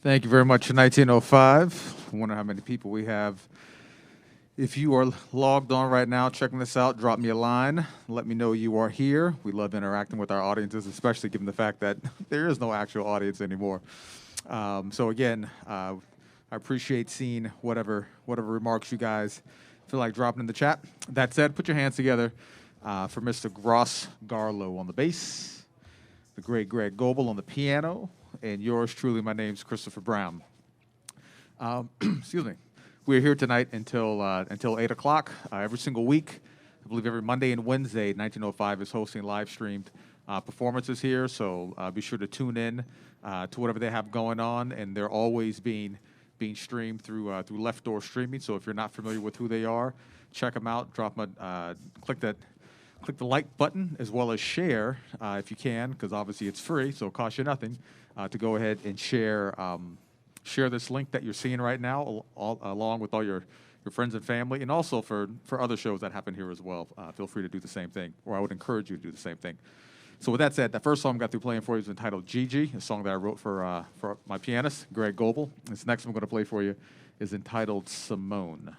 Thank you very much for 1905. I wonder how many people we have. If you are logged on right now, checking this out, drop me a line. Let me know you are here. We love interacting with our audiences, especially given the fact that there is no actual audience anymore. So again, I appreciate seeing whatever remarks you guys feel like dropping in the chat. That said, put your hands together for Mr. Gross Garlow on the bass, the great Greg Goebel on the piano, and yours truly, my name's Christopher Brown. Excuse me. We're here tonight until 8 o'clock every single week. I believe every Monday and Wednesday, 1905 is hosting live streamed performances here. So be sure to tune in to whatever they have going on, and they're always being streamed through Left Door Streaming. So if you're not familiar with who they are, check them out. Click the like button as well as share if you can, because obviously it's free, so it costs you nothing to go ahead and share this link that you're seeing right now, along with all your friends and family, and also for other shows that happen here as well. Feel free to do the same thing, or I would encourage you to do the same thing. So with that said, the first song I got through playing for you is entitled Gigi, a song that I wrote for my pianist, Greg Goebel. This next one I'm going to play for you is entitled Simone.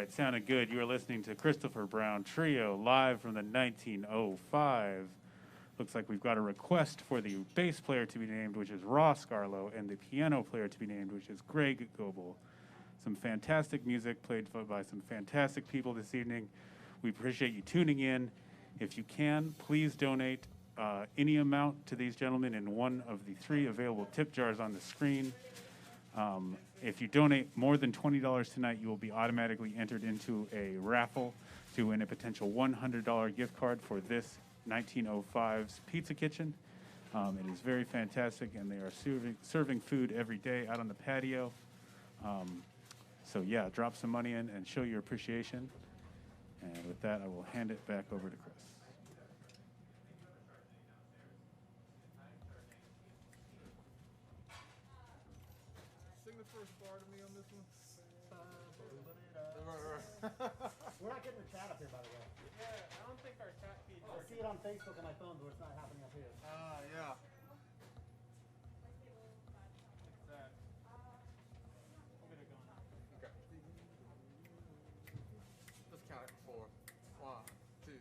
right, sounded good. You are listening to Christopher Brown Trio live from the 1905. Looks like we've got a request for the bass player to be named, which is Ross Garlow, and the piano player to be named, which is Greg Goebel. Some fantastic music played by some fantastic people this evening. We appreciate you tuning in. If you can, please donate any amount to these gentlemen in one of the 3 available tip jars on the screen. If you donate more than $20 tonight, you will be automatically entered into a raffle to win a potential $100 gift card for this 1905's Pizza Kitchen. It is very fantastic, and they are serving food every day out on the patio. So yeah, drop some money in and show your appreciation. And with that, I will hand it back over to Chris. Sing the first bar to me on this one. We're not getting the chat up here, by the way. Yeah, I don't think our chat feed. I see it on Facebook and my phone, but it's not happening up here. Yeah. Okay. Let's count it. 4, 1, 2.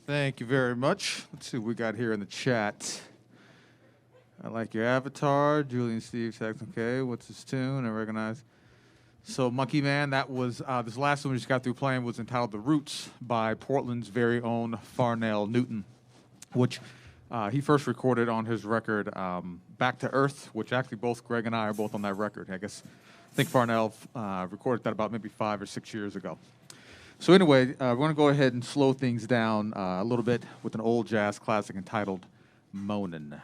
Thank you very much. Let's see what we got here in the chat. I like your avatar. Julian Steve text, okay. What's his tune? I recognize. So, Monkey Man, that was this last one we just got through playing was entitled The Roots by Portland's very own Farnell Newton, which he first recorded on his record Back to Earth, which actually both Greg and I are both on that record. I think Farnell recorded that about maybe 5 or 6 years ago. So anyway, we're going to go ahead and slow things down a little bit with an old jazz classic entitled Moanin'.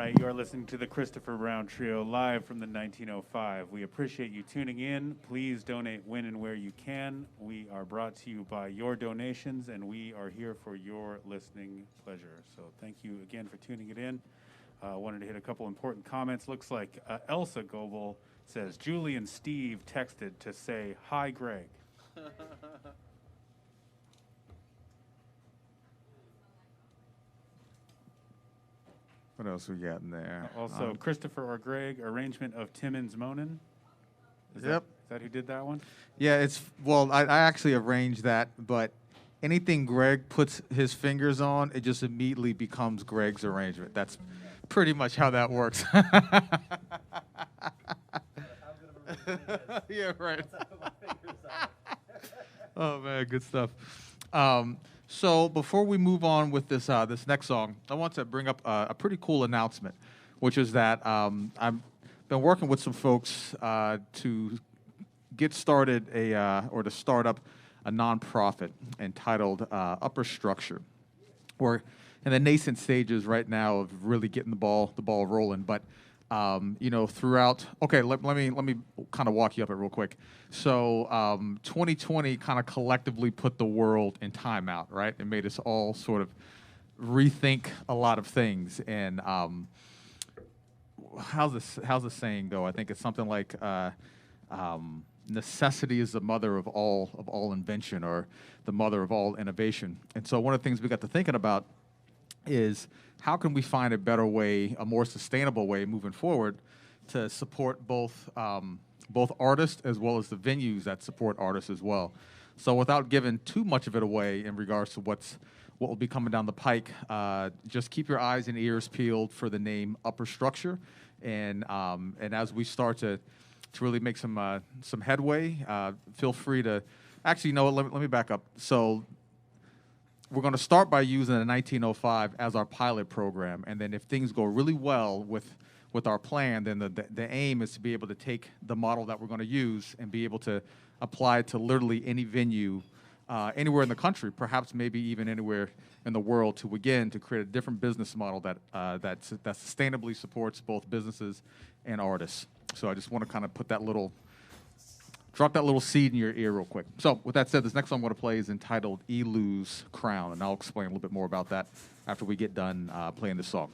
right, you are listening to the Christopher Brown Trio live from the 1905. We appreciate you tuning in. Please donate when and where you can. We are brought to you by your donations, and we are here for your listening pleasure. So thank you again for tuning it in. Wanted to hit a couple important comments. Looks like Elsa Goebel says, Julie and Steve texted to say, hi, Greg. What else we got in there? Also, Christopher or Greg, arrangement of Timmons Monin. Is Yep. that who did that one? Yeah, I actually arranged that, but anything Greg puts his fingers on, it just immediately becomes Greg's arrangement. That's pretty much how that works. Yeah, right. Oh man, good stuff. So before we move on with this this next song, I want to bring up a pretty cool announcement, which is that I've been working with some folks to get started to start up a nonprofit entitled Upper Structure. We're in the nascent stages right now of really getting the ball rolling, but throughout. Okay, let me kind of walk you up it real quick. So 2020 kind of collectively put the world in timeout, right? It made us all sort of rethink a lot of things. And how's the saying go? I think it's something like necessity is the mother of all invention, or the mother of all innovation. And so one of the things we got to thinking about is how can we find a better way, a more sustainable way moving forward to support both artists as well as the venues that support artists as well. So without giving too much of it away in regards to what will be coming down the pike, just keep your eyes and ears peeled for the name Upper Structure, and as we start to really make some headway, feel free to. Actually, you know what? Let me back up. So we're going to start by using the 1905 as our pilot program, and then if things go really well with our plan, then the aim is to be able to take the model that we're going to use and be able to apply it to literally any venue anywhere in the country, perhaps maybe even anywhere in the world, to create a different business model that sustainably supports both businesses and artists. So I just want to kind of drop that little seed in your ear real quick. So with that said, this next song I'm going to play is entitled Elu's Crown, and I'll explain a little bit more about that after we get done playing this song.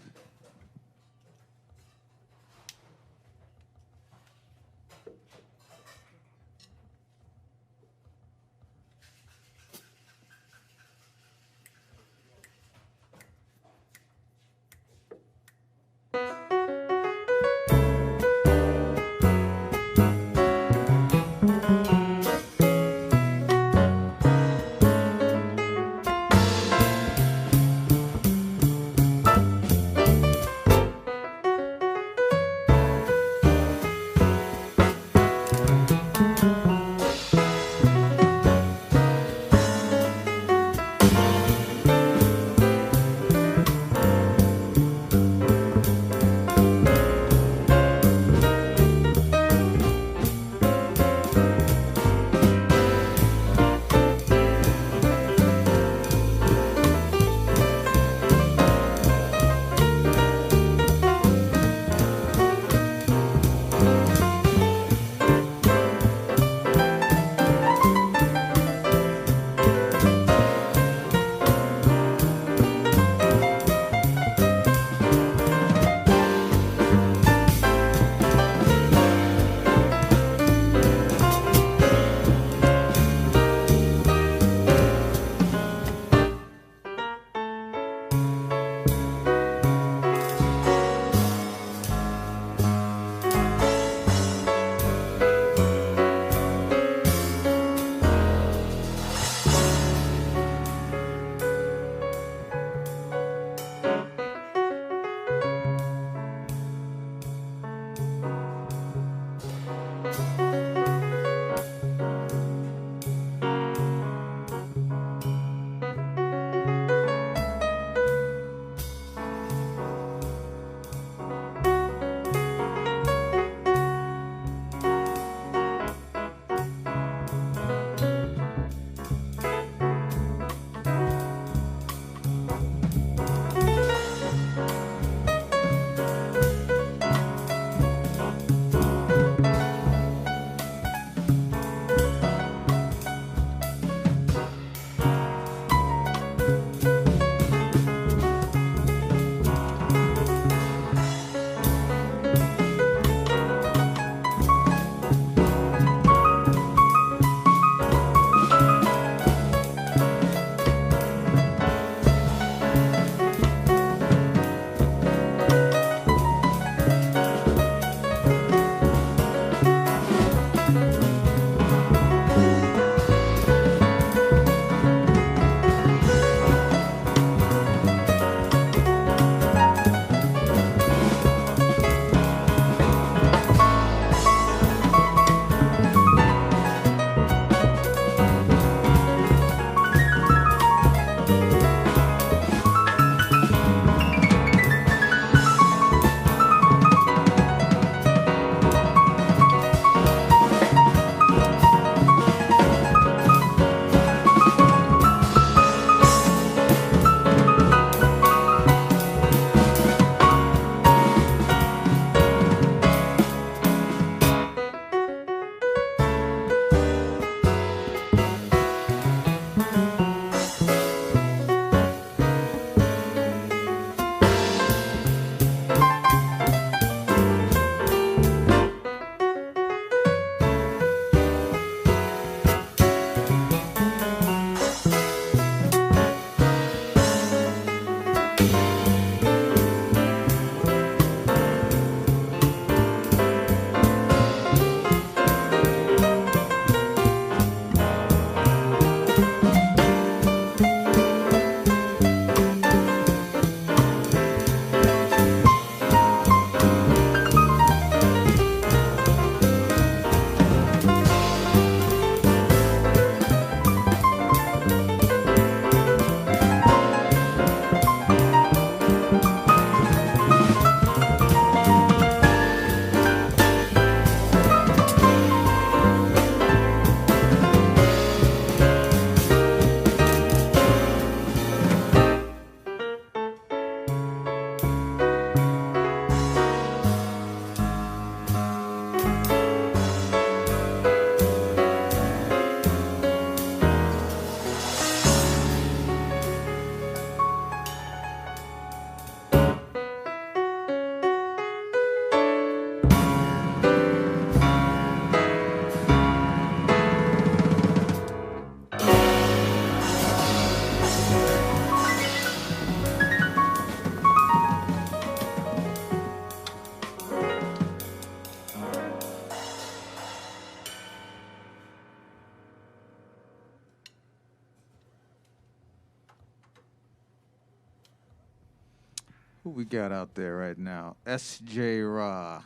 Who we got out there right now? S.J. Ra.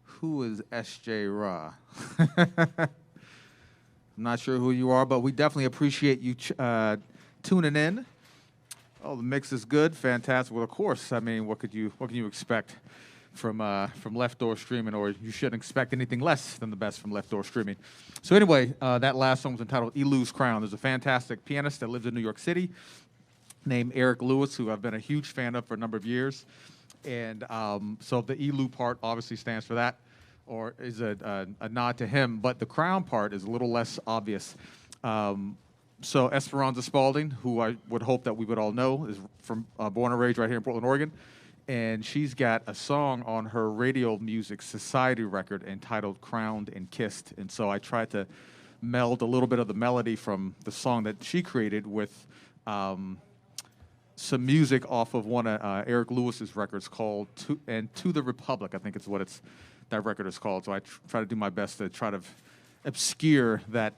Who is S.J. Ra? I'm not sure who you are, but we definitely appreciate you tuning in. Oh, the mix is good, fantastic. Well, of course. I mean, what can you expect from Left Door Streaming, or you shouldn't expect anything less than the best from Left Door Streaming. So anyway, that last song was entitled "Elu's Crown." There's a fantastic pianist that lives in New York City named Eric Lewis, who I've been a huge fan of for a number of years. And so the Elu part obviously stands for that, or is a nod to him. But the crown part is a little less obvious. So Esperanza Spalding, who I would hope that we would all know, is from born and raised right here in Portland, Oregon. And she's got a song on her Radio Music Society record entitled "Crowned and Kissed." And so I tried to meld a little bit of the melody from the song that she created with some music off of one of Eric Lewis's records called To the Republic, I think it's what that record is called. So I try to do my best to try to obscure that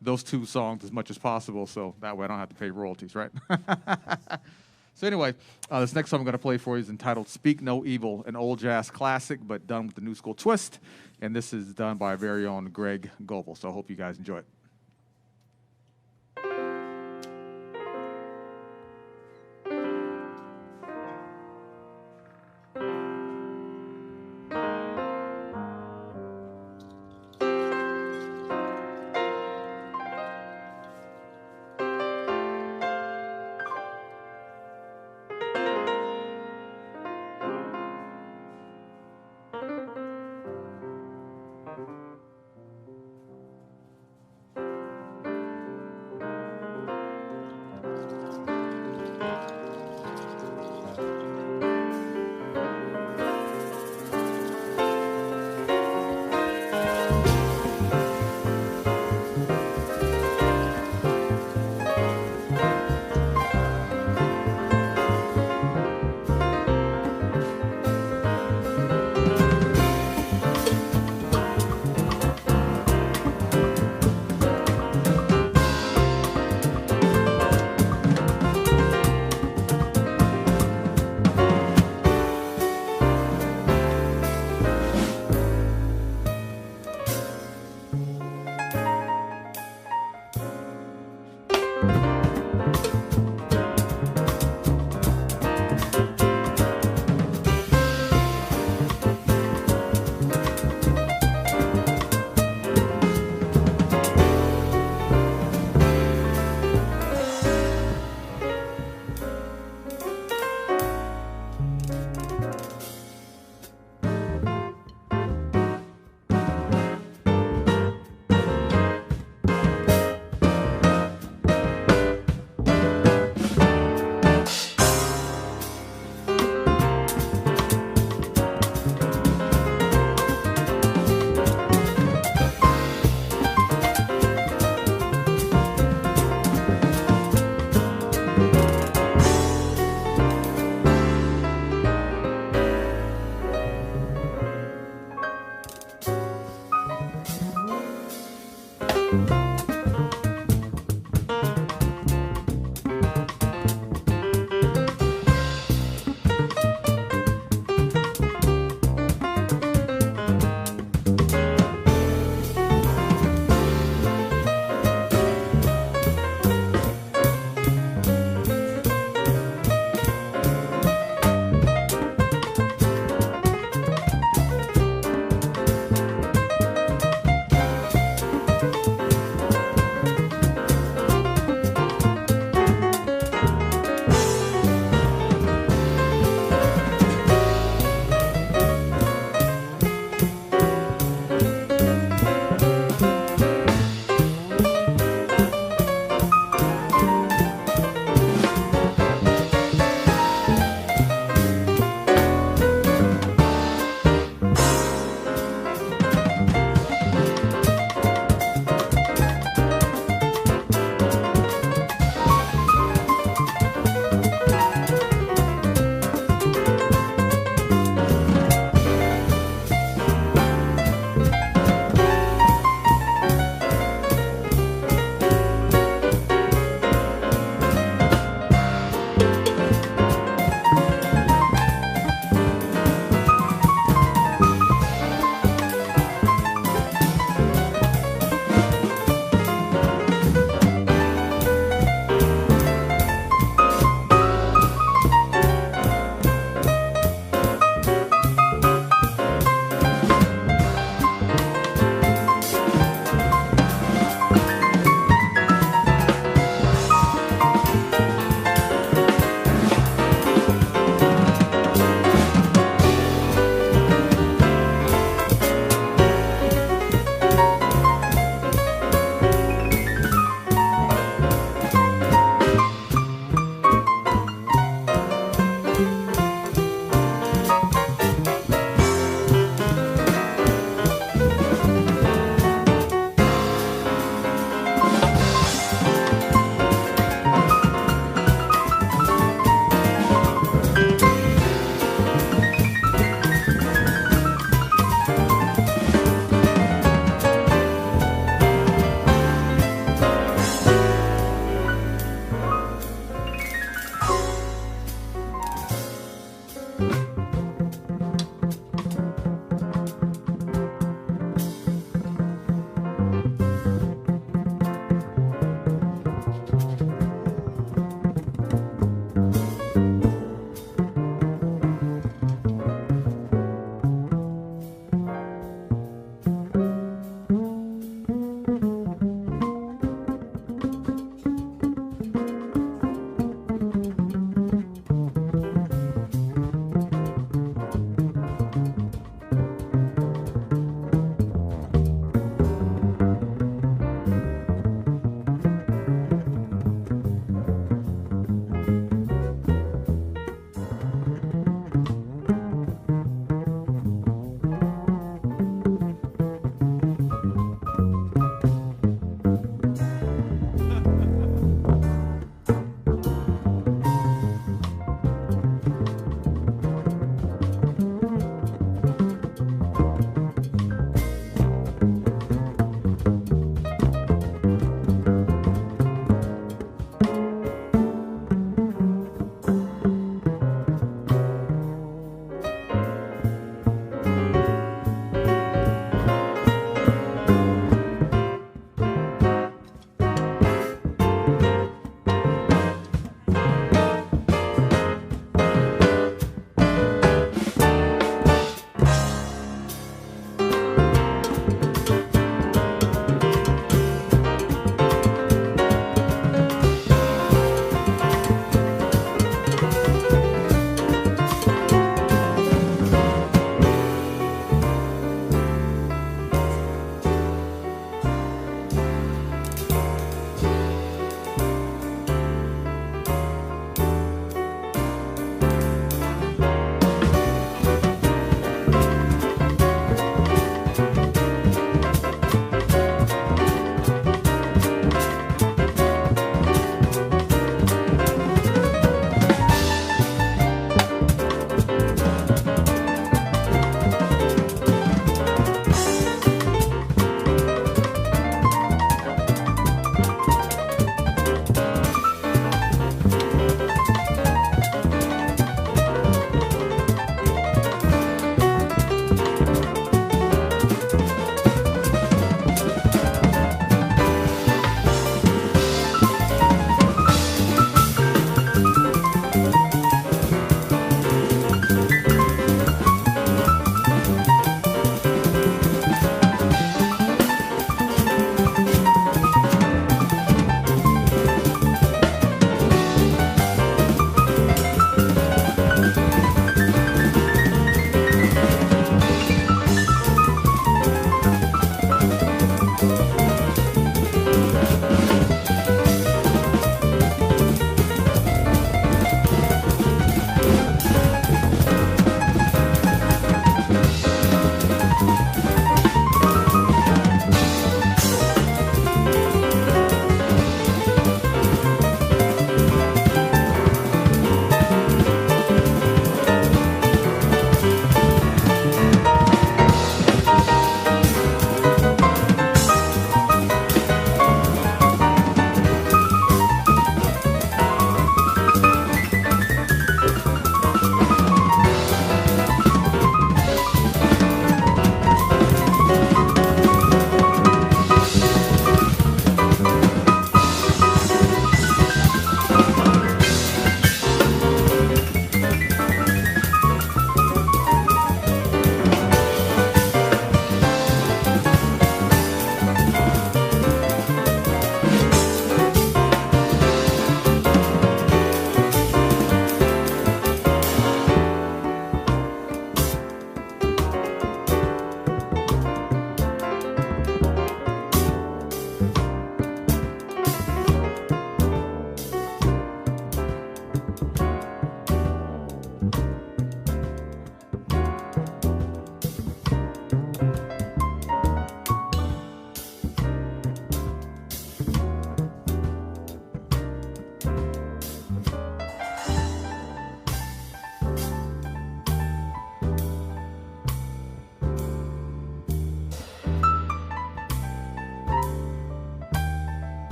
those two songs as much as possible, so that way I don't have to pay royalties, right? So anyway, this next song I'm going to play for you is entitled "Speak No Evil," an old jazz classic, but done with the new school twist. And this is done by our very own Greg Goebel. So I hope you guys enjoy it.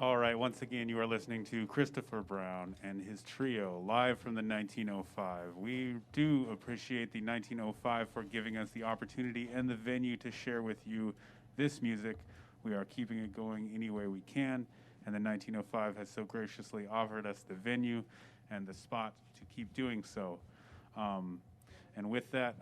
All right, once again, you are listening to Christopher Brown and his trio live from the 1905. We do appreciate the 1905 for giving us the opportunity and the venue to share with you this music. We are keeping it going any way we can, and the 1905 has so graciously offered us the venue and the spot to keep doing so. And with that,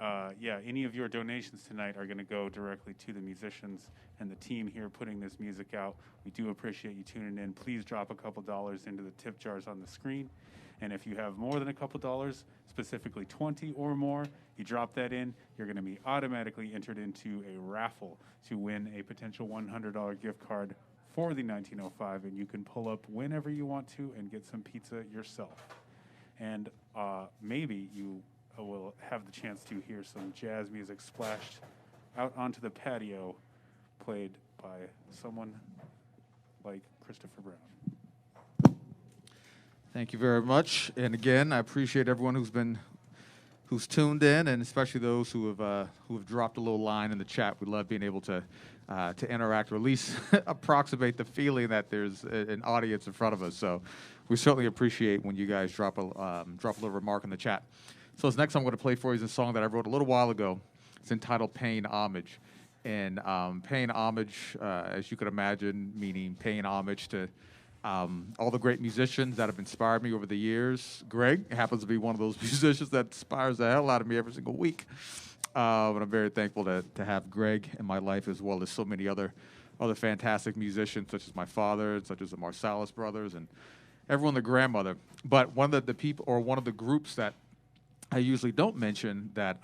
any of your donations tonight are going to go directly to the musicians and the team here putting this music out. We do appreciate you tuning in. Please drop a couple dollars into the tip jars on the screen. And if you have more than a couple dollars, specifically 20 or more, you drop that in, you're going to be automatically entered into a raffle to win a potential $100 gift card for the 1905. And you can pull up whenever you want to and get some pizza yourself. And maybe you will have the chance to hear some jazz music splashed out onto the patio, played by someone like Christopher Brown. Thank you very much. And again, I appreciate everyone who's tuned in, and especially those who have dropped a little line in the chat. We love being able to interact, or at least approximate the feeling that there's an audience in front of us. So we certainly appreciate when you guys drop a little remark in the chat. So this next I'm going to play for you is a song that I wrote a little while ago. It's entitled Paying Homage. And paying homage, as you could imagine, meaning paying homage to all the great musicians that have inspired me over the years. Greg happens to be one of those musicians that inspires the hell out of me every single week. But I'm very thankful to have Greg in my life, as well as so many other fantastic musicians, such as my father, such as the Marsalis brothers, and everyone, the grandmother. But one of the people, or one of the groups that I usually don't mention that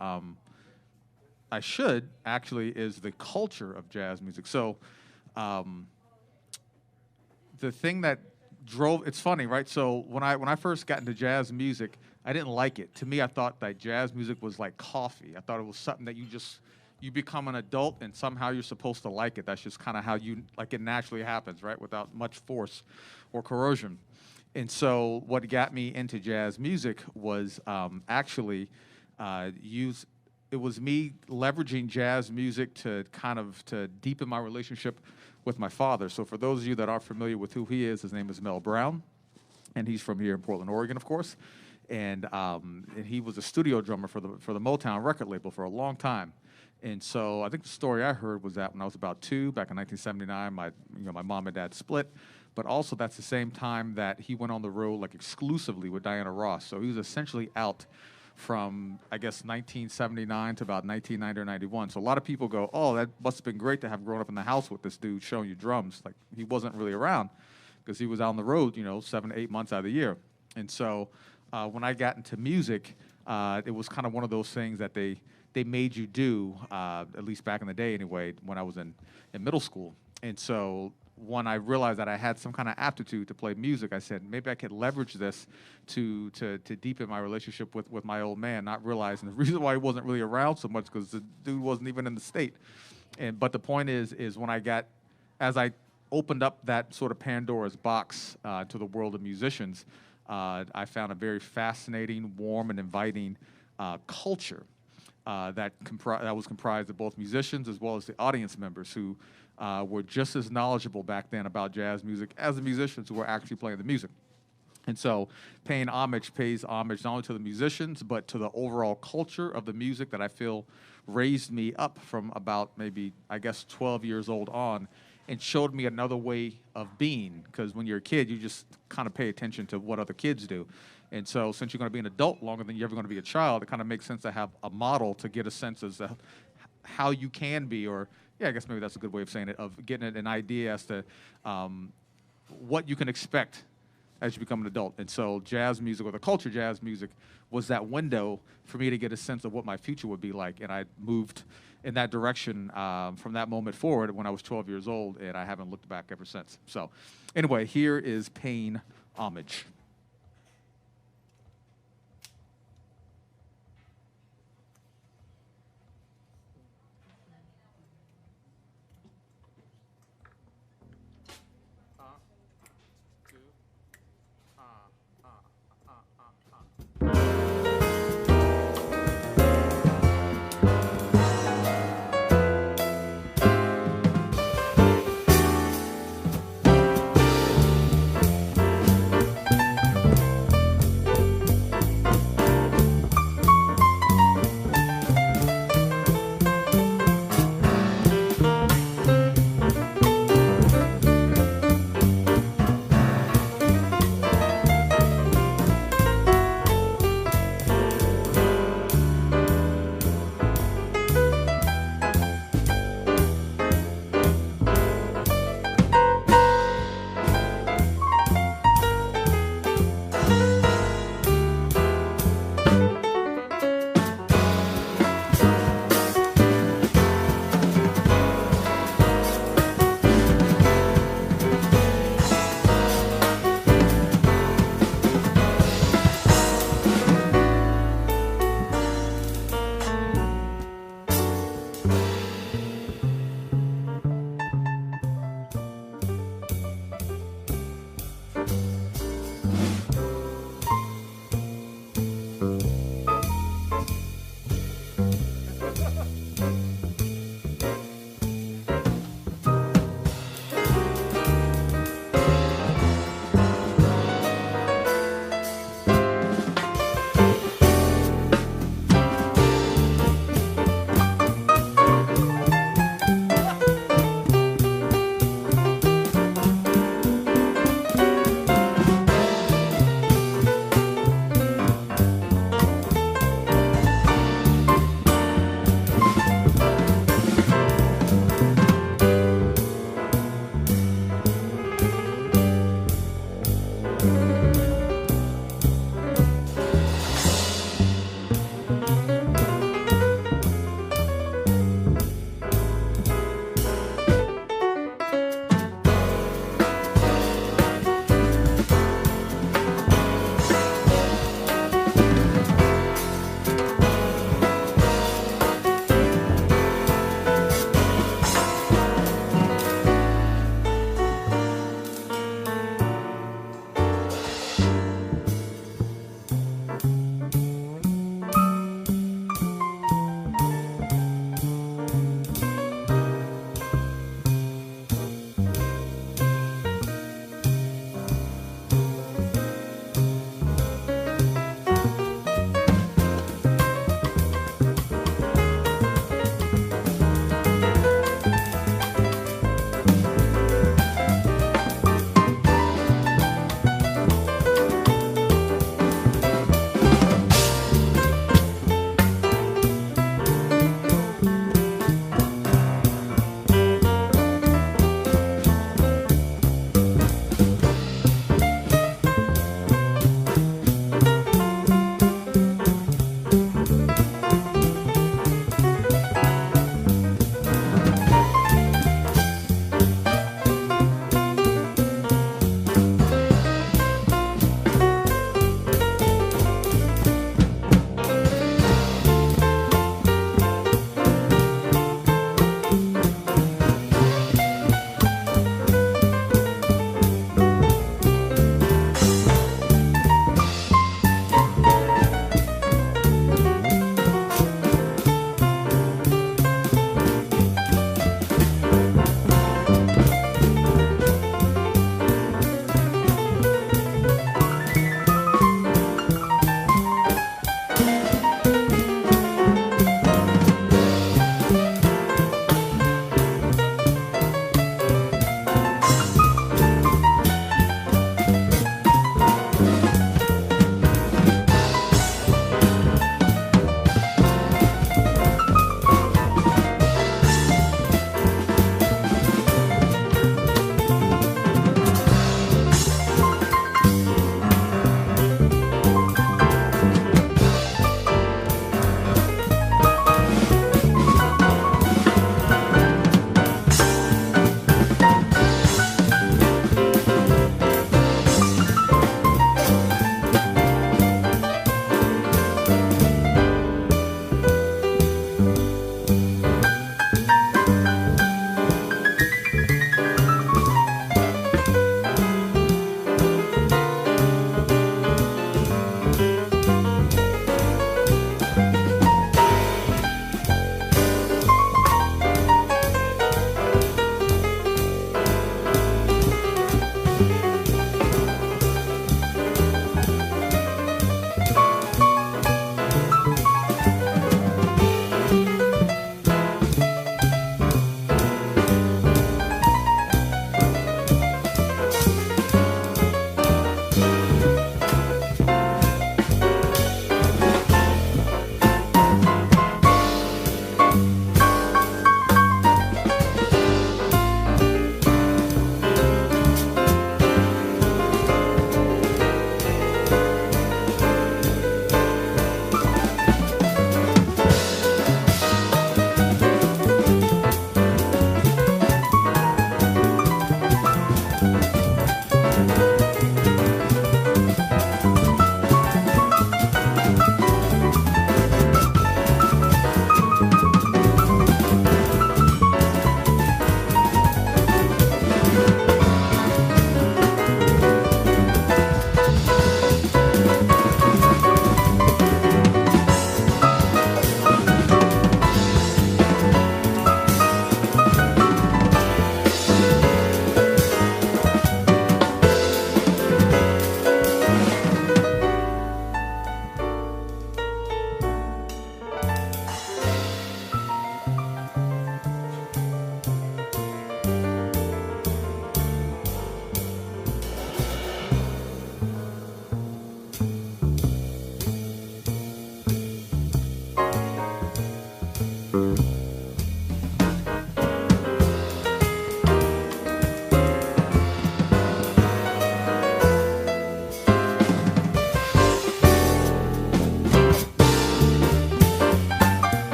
I should actually, is the culture of jazz music. So the thing that it's funny, right? So when I first got into jazz music, I didn't like it. To me, I thought that jazz music was like coffee. I thought it was something that you become an adult and somehow you're supposed to like it. That's just kind of how it naturally happens, right? Without much force or coercion. And so what got me into jazz music was it was me leveraging jazz music to deepen my relationship with my father. So for those of you that aren't familiar with who he is, his name is Mel Brown, and he's from here in Portland, Oregon, of course. And he was a studio drummer for the Motown record label for a long time. And so I think the story I heard was that when I was about 2, back in 1979, my mom and dad split. But also that's the same time that he went on the road like exclusively with Diana Ross. So he was essentially out from, I guess, 1979 to about 1990 or 91. So a lot of people go, oh, that must have been great to have grown up in the house with this dude showing you drums. Like, he wasn't really around because he was on the road, 7 to 8 months out of the year. And so when I got into music, it was kind of one of those things that they made you do, at least back in the day anyway, when I was in middle school. And so when I realized that I had some kind of aptitude to play music, I said, maybe I could leverage this to deepen my relationship with my old man, not realizing the reason why he wasn't really around so much because the dude wasn't even in the state. But the point is when as I opened up that sort of Pandora's box to the world of musicians, I found a very fascinating, warm, and inviting culture that was comprised of both musicians as well as the audience members who were just as knowledgeable back then about jazz music as the musicians who were actually playing the music. And so Paying Homage pays homage not only to the musicians, but to the overall culture of the music that I feel raised me up from about maybe, 12 years old on, and showed me another way of being. Because when you're a kid, you just kind of pay attention to what other kids do. And so since you're going to be an adult longer than you're ever going to be a child, it kind of makes sense to have a model to get a sense as to how you can be, or I guess maybe that's a good way of saying it, of getting an idea as to what you can expect as you become an adult. And so jazz music, or the culture of jazz music, was that window for me to get a sense of what my future would be like. And I moved in that direction from that moment forward when I was 12 years old, and I haven't looked back ever since. So anyway, here is Paying Homage.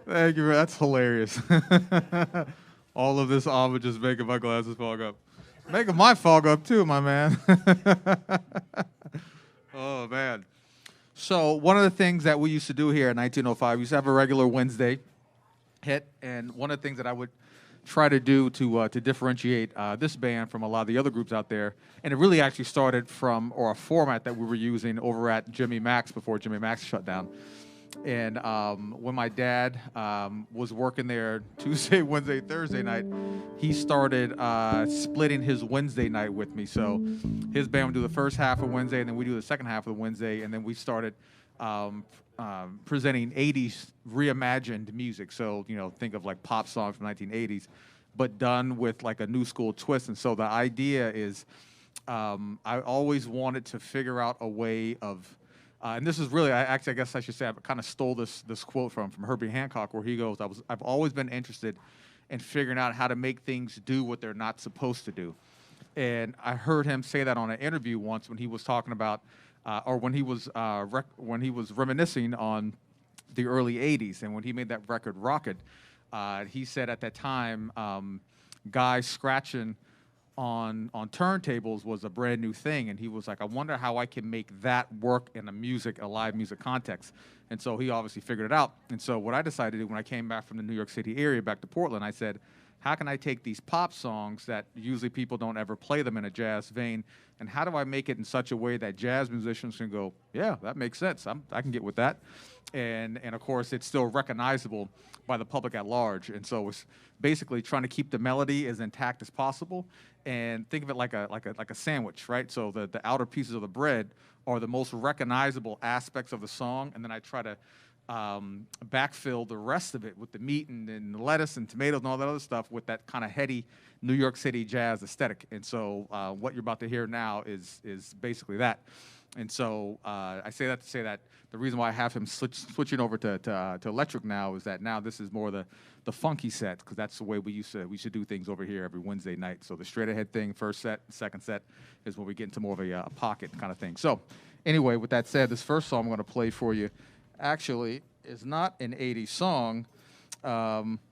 Thank you. That's hilarious. All of this homage is making my glasses fog up. Making my fog up too, my man. Oh, man. So one of the things that we used to do here in 1905, we used to have a regular Wednesday hit, and one of the things that I would try to do to differentiate this band from a lot of the other groups out there, and it really actually started from a format that we were using over at Jimmy Mac's before Jimmy Mac's shut down. And when my dad was working there Tuesday, Wednesday, Thursday night, he started splitting his Wednesday night with me. So his band would do the first half of Wednesday, and then we do the second half of the Wednesday, and then we started presenting 80s reimagined music. So, think of like pop songs from 1980s, but done with like a new school twist. And so the idea is I always wanted to figure out a way of and this is really, I guess I should say, I kind of stole this quote from Herbie Hancock, where he goes, I've always been interested in figuring out how to make things do what they're not supposed to do. And I heard him say that on an interview once when he was talking about, or when he was reminiscing on the early '80s, and when he made that record Rocket, he said at that time, guys scratching on turntables was a brand new thing, and he was like, I wonder how I can make that work in a live music context. And so he obviously figured it out. And so what I decided to do when I came back from the New York City area back to Portland, I said, how can I take these pop songs that usually people don't ever play them in a jazz vein, and how do I make it in such a way that jazz musicians can go, yeah, that makes sense. I can get with that. And of course, it's still recognizable by the public at large. And so it's basically trying to keep the melody as intact as possible, and think of it like a sandwich, right? So the outer pieces of the bread are the most recognizable aspects of the song, and then I try to backfill the rest of it with the meat and lettuce and tomatoes and all that other stuff with that kind of heady New York City jazz aesthetic. And so what you're about to hear now is basically that. And so I say that to say that the reason why I have him switching over to electric now is that now this is more the funky set, because that's the way we should do things over here every Wednesday night. So the straight ahead thing, first set, second set, is when we get into more of a pocket kind of thing. So anyway, with that said, this first song I'm going to play for you actually is not an 80s song,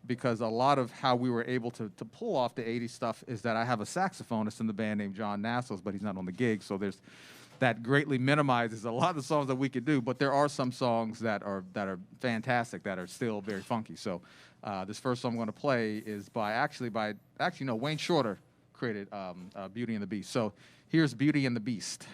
because a lot of how we were able to pull off the 80s stuff is that I have a saxophonist in the band named John Nassos, but he's not on the gig, so that greatly minimizes a lot of the songs that we could do. But there are some songs that are fantastic, that are still very funky. So this first song I'm going to play is Wayne Shorter created Beauty and the Beast. So here's Beauty and the Beast.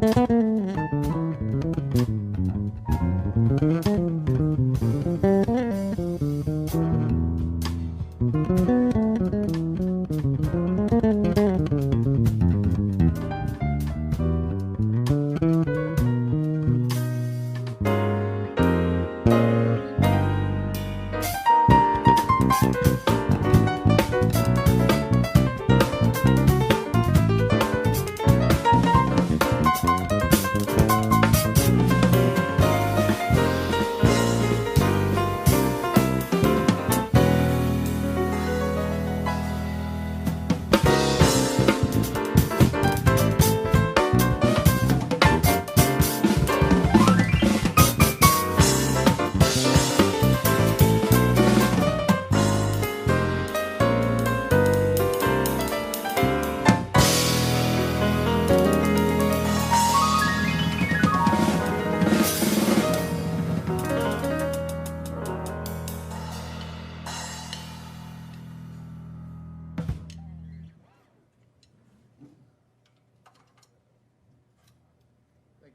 Thank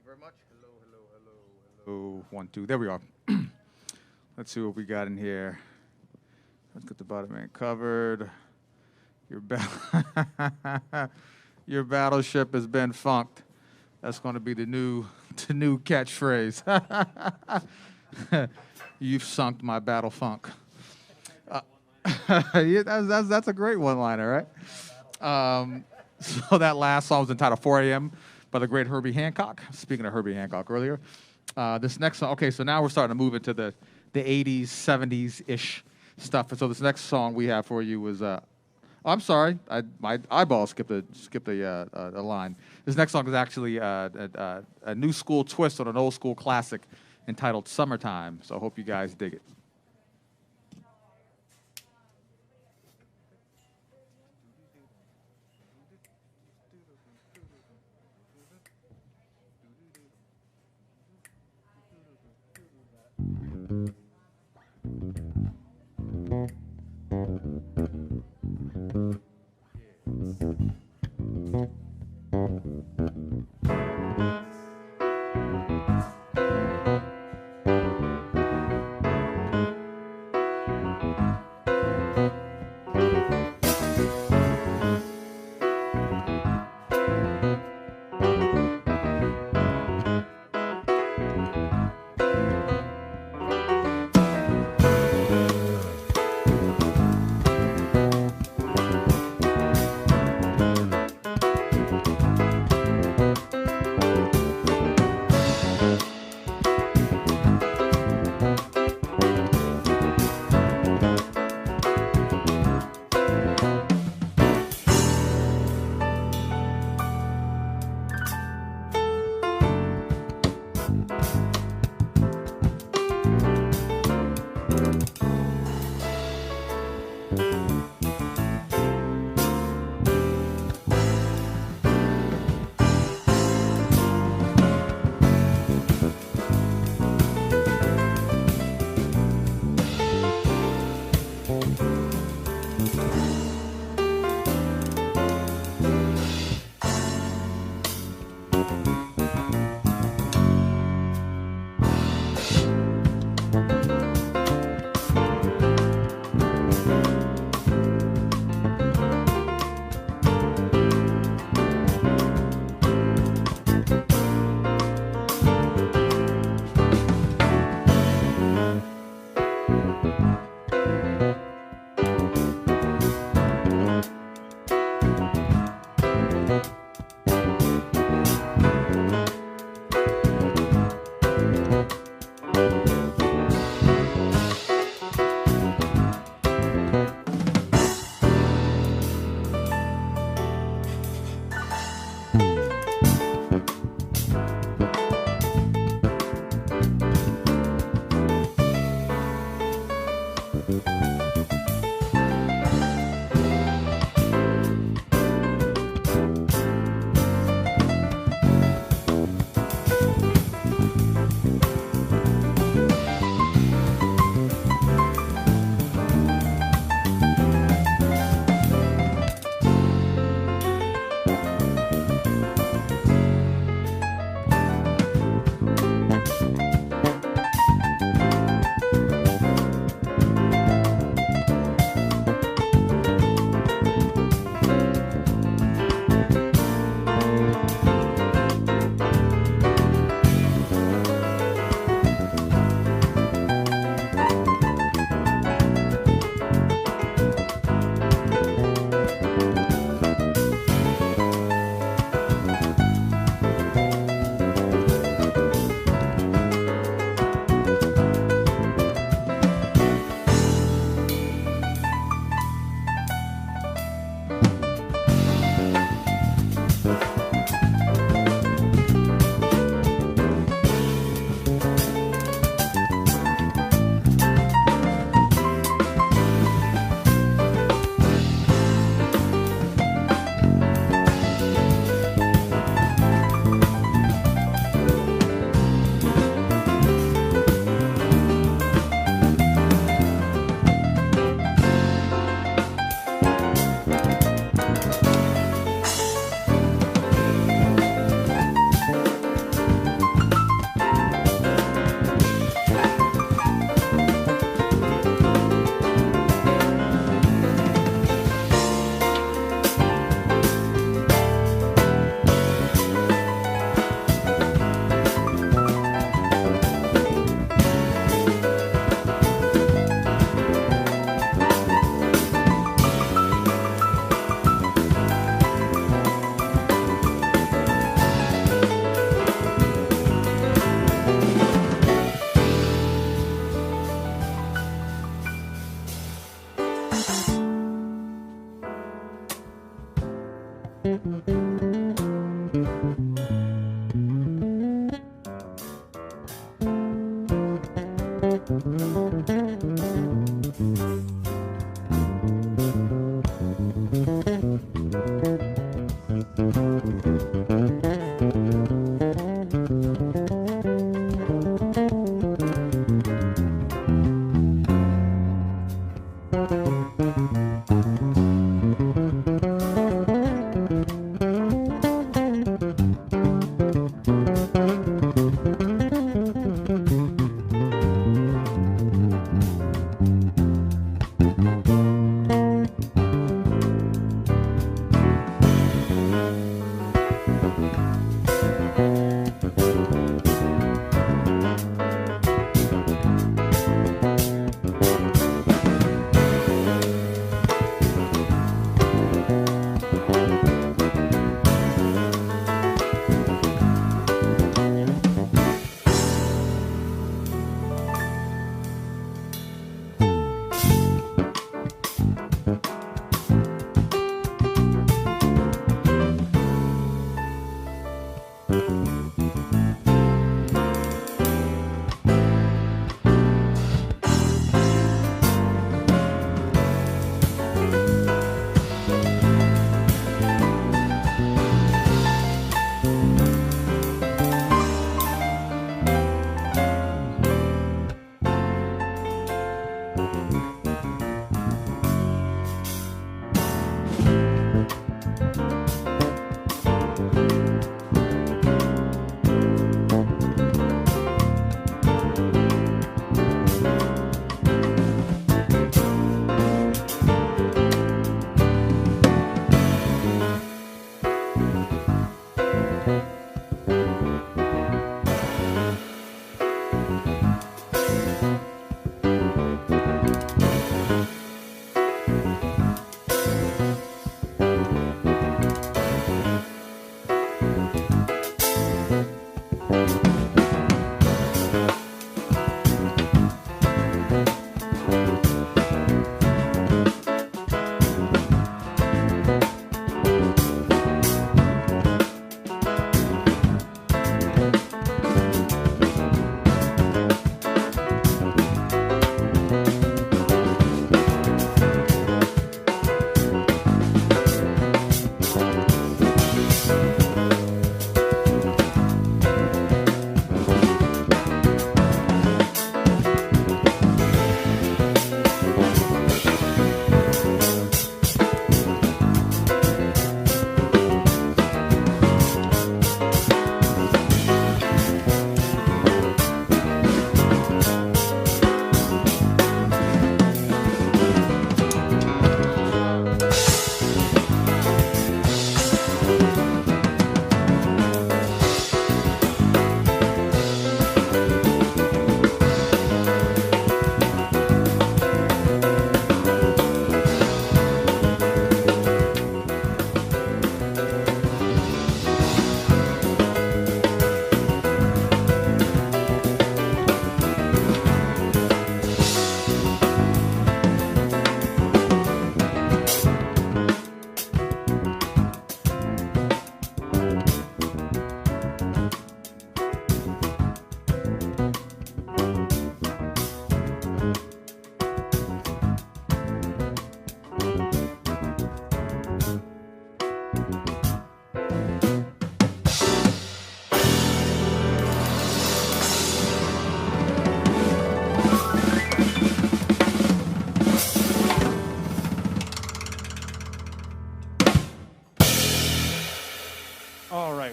you very much. Hello, hello, hello, hello. 1, 2. There we are. Let's see what we got in here. Let's get the bottom end covered. Your your battleship has been funked. That's going to be the new catchphrase. You've sunk my battle funk. Yeah, that's a great one-liner, right? So that last song was entitled 4 a.m. by the great Herbie Hancock. Speaking of Herbie Hancock earlier. This next song, okay, so now we're starting to move into the 80s, 70s-ish stuff. And so this next song we have for you was, I'm sorry, my eyeball skipped a line. This next song is actually a new school twist on an old school classic entitled Summertime. So I hope you guys dig it.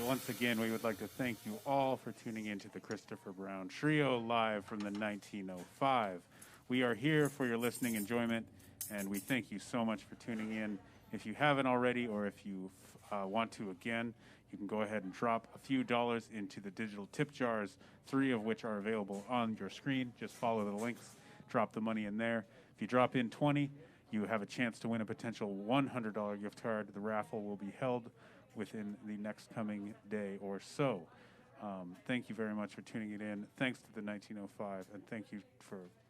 Once again, we would like to thank you all for tuning in to the Christopher Brown Trio live from the 1905. We are here for your listening enjoyment, and we thank you so much for tuning in. If you haven't already, or if you want to again, you can go ahead and drop a few dollars into the digital tip jars, 3 of which are available on your screen. Just follow the links, drop the money in there. If you drop in 20, you have a chance to win a potential $100 gift card. The raffle will be held within the next coming day or so. Thank you very much for tuning it in. Thanks to the 1905, and thank you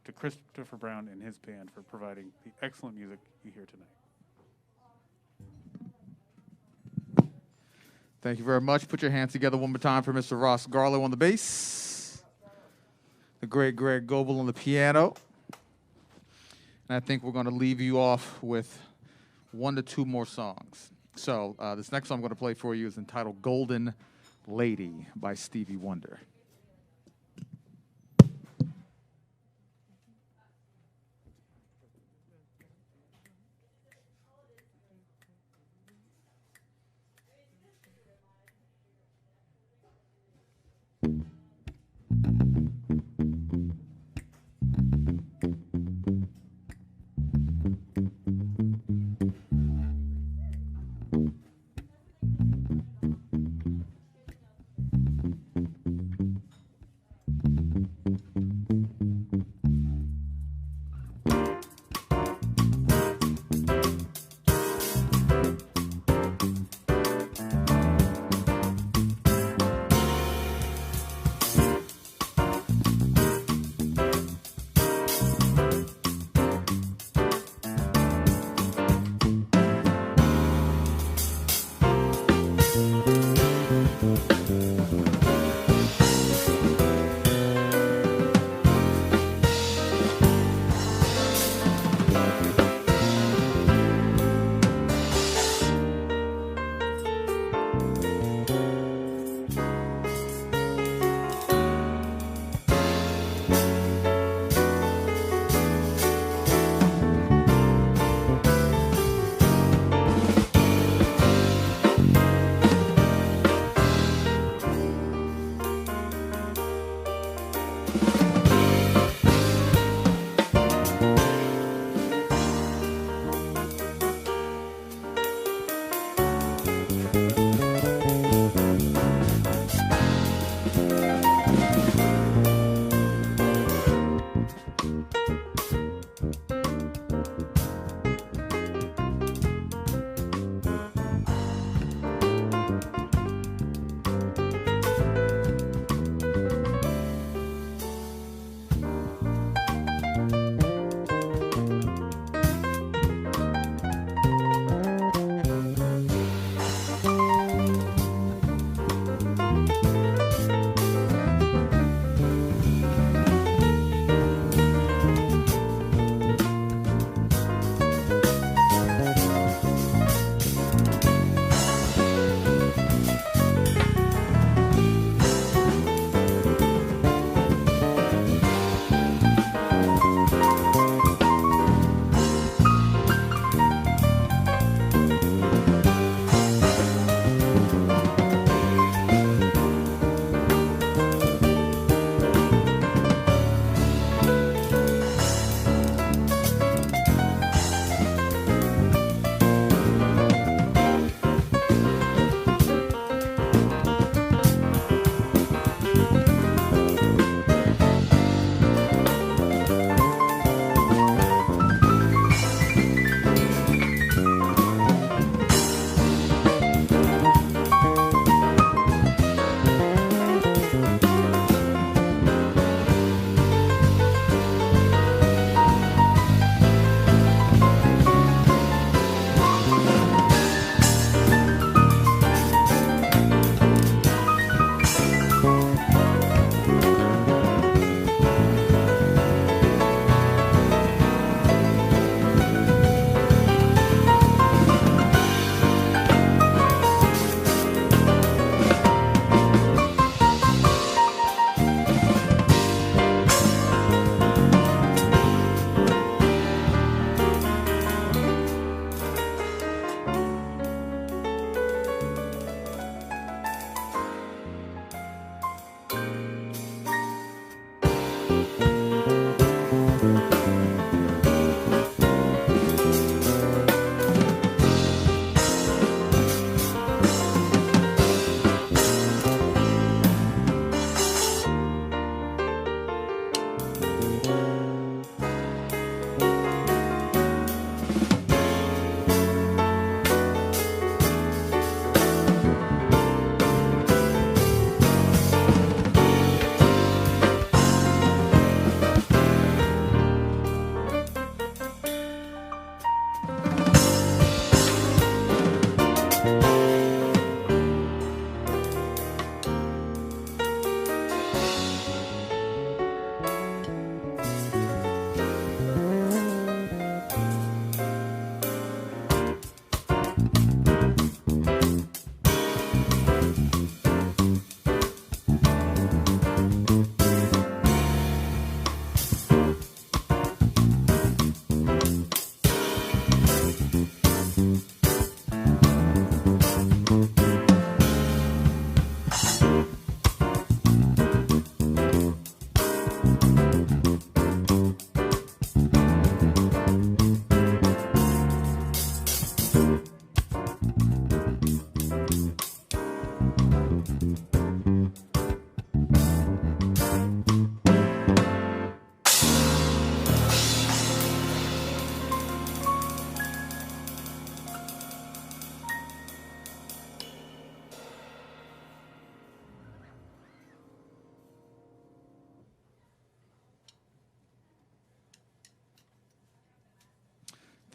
to Christopher Brown and his band for providing the excellent music you hear tonight. Thank you very much. Put your hands together one more time for Mr. Ross Garlow on the bass, the great Greg Goebel on the piano. And I think we're going to leave you off with 1 to 2 more songs. So this next song I'm going to play for you is entitled Golden Lady by Stevie Wonder.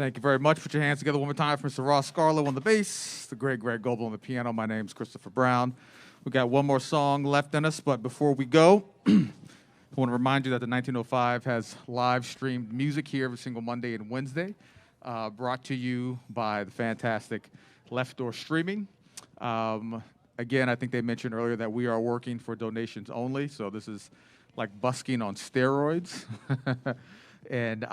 Thank you very much. Put your hands together one more time for Mr. Ross Scarlow on the bass, the great Greg Goebel on the piano. My name's Christopher Brown. We got one more song left in us, but before we go, I want to remind you that the 1905 has live streamed music here every single Monday and Wednesday, brought to you by the fantastic Left Door Streaming. Again, I think they mentioned earlier that we are working for donations only, so this is like busking on steroids. And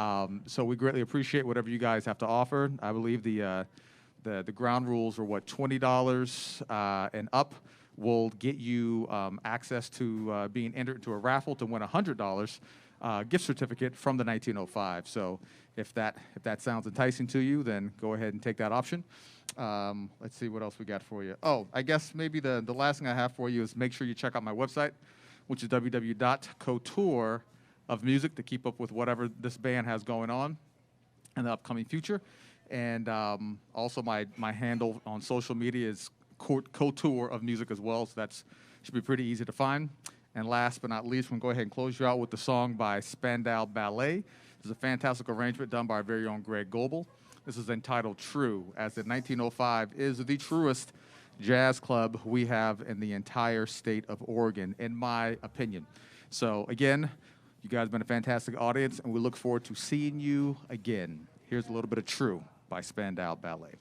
so we greatly appreciate whatever you guys have to offer. I believe the ground rules are what, $20 and up will get you access to being entered into a raffle to win a $100 gift certificate from the 1905. So if that sounds enticing to you, then go ahead and take that option. Let's see what else we got for you. Oh, I guess maybe the last thing I have for you is make sure you check out my website, which is www.couture.music to keep up with whatever this band has going on in the upcoming future. And also my handle on social media is Couture of Music as well, so that should be pretty easy to find. And last but not least, we're going to go ahead and close you out with the song by Spandau Ballet. This is a fantastic arrangement done by our very own Greg Goebel. This is entitled True, as the 1905 is the truest jazz club we have in the entire state of Oregon, in my opinion. So again, you guys have been a fantastic audience, and we look forward to seeing you again. Here's a little bit of True by Spandau Ballet.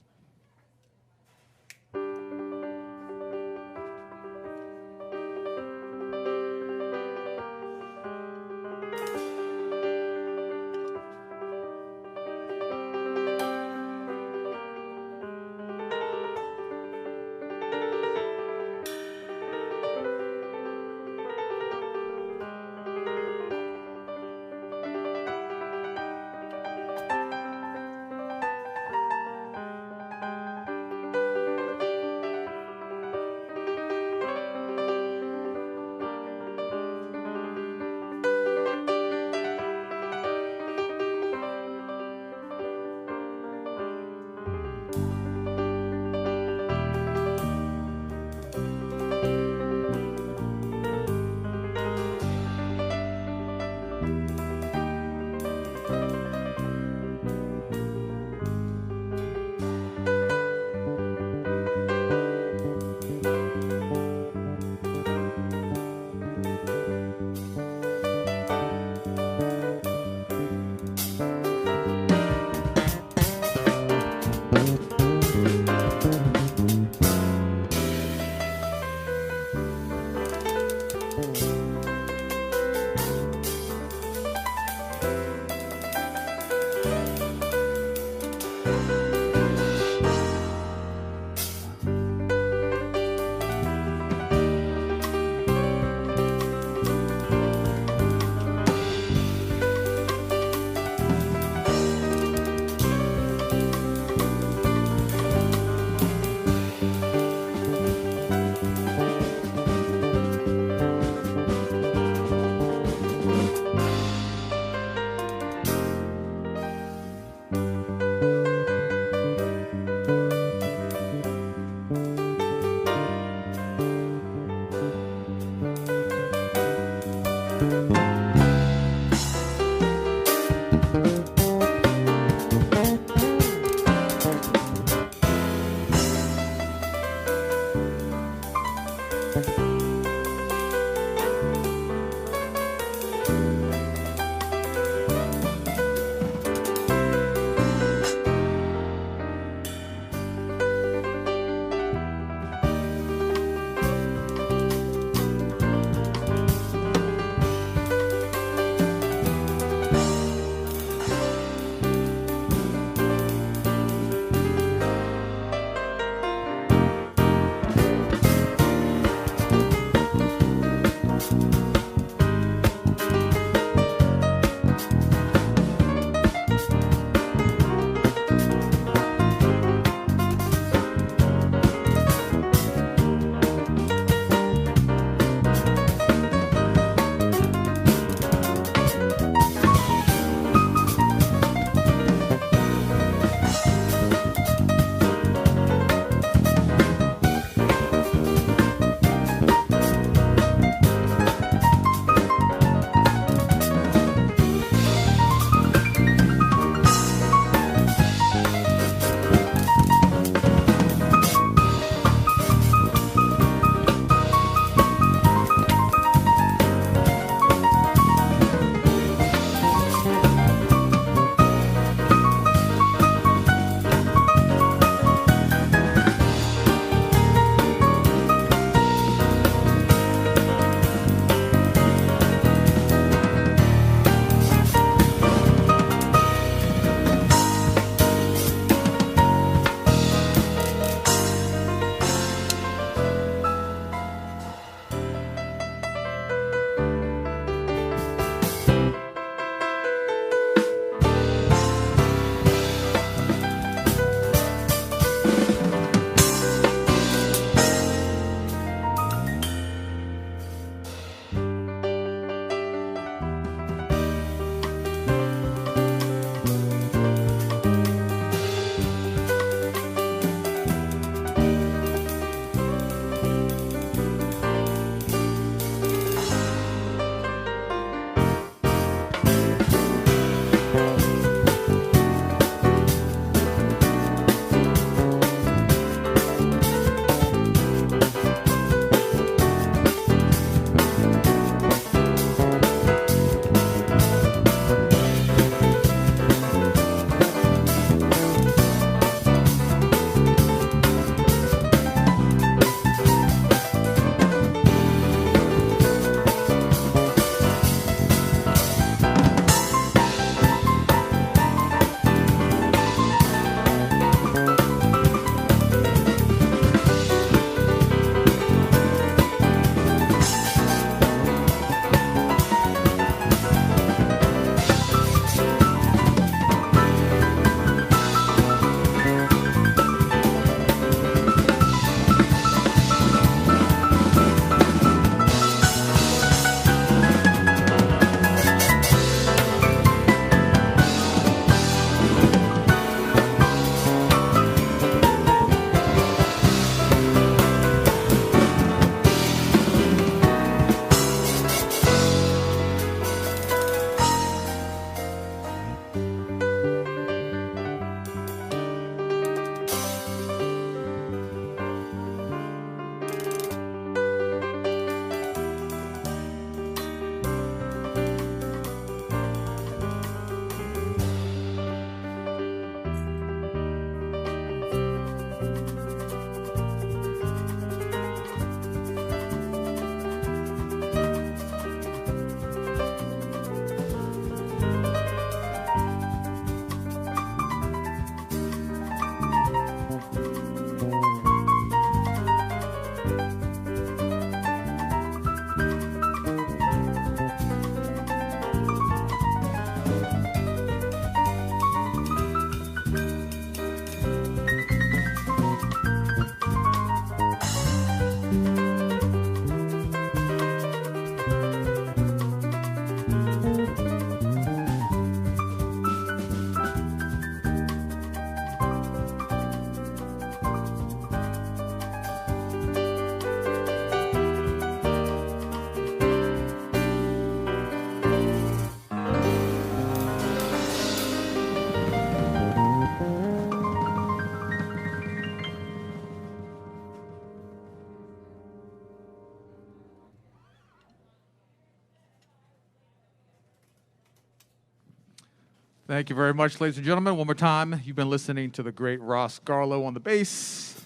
Thank you very much, ladies and gentlemen. One more time, you've been listening to the great Ross Garlow on the bass,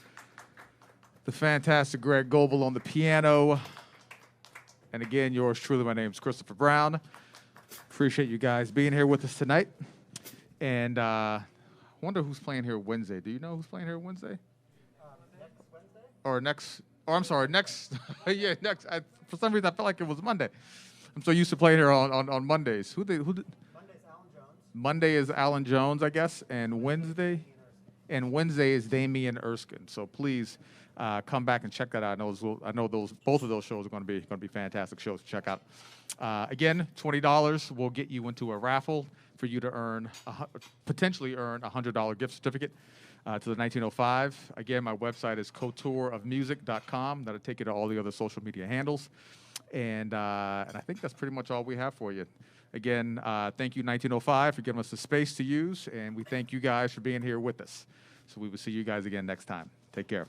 the fantastic Greg Goebel on the piano, and again, yours truly, my name's Christopher Brown. Appreciate you guys being here with us tonight. And I wonder who's playing here Wednesday. Do you know who's playing here Wednesday? Next Wednesday? Or I'm sorry, next, yeah, next. For some reason, I felt like it was Monday. I'm so used to playing here on Mondays. Who Monday's Alan Jones. Monday is Alan Jones, I guess, and Wednesday is Damian Erskine. So please come back and check that out. I know both of those shows are going to be fantastic shows to check out. Again, $20 will get you into a raffle for you to potentially earn a $100 gift certificate to the 1905. Again, my website is coutureofmusic.com. That'll take you to all the other social media handles. And I think that's pretty much all we have for you. Again, thank you, 1905, for giving us the space to use, and we thank you guys for being here with us. So we will see you guys again next time. Take care.